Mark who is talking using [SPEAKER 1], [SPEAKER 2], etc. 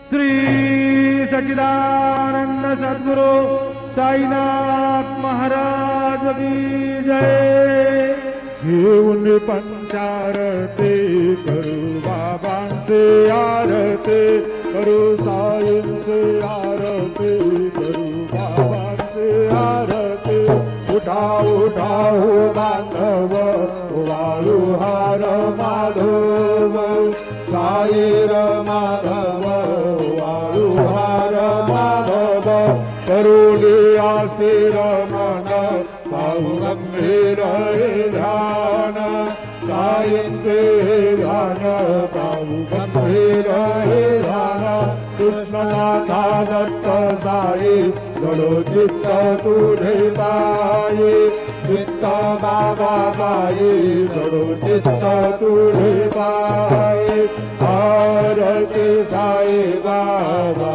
[SPEAKER 1] श्री सच्चिदानंद सद्गुरु साईनाथ महाराज की जय। घेऊन पंचारती करू बाबांचे आरती करू साईंचे आरती करू बाबांचे आरती। उठा उठा हो बांधव वाळू हार माधव साईर माधव वाळू हार माधव। करुणी आस्थिर मन पाहू गंभीर ध्यान साईंचे ध्यान पाहू गंभीर ध्यान। कृष्णनाथा दत्त साई घडो चित्त तुझे पायी चित्त बाबा पायी घडो चित्त तुझे पायी। आरती साई बाबा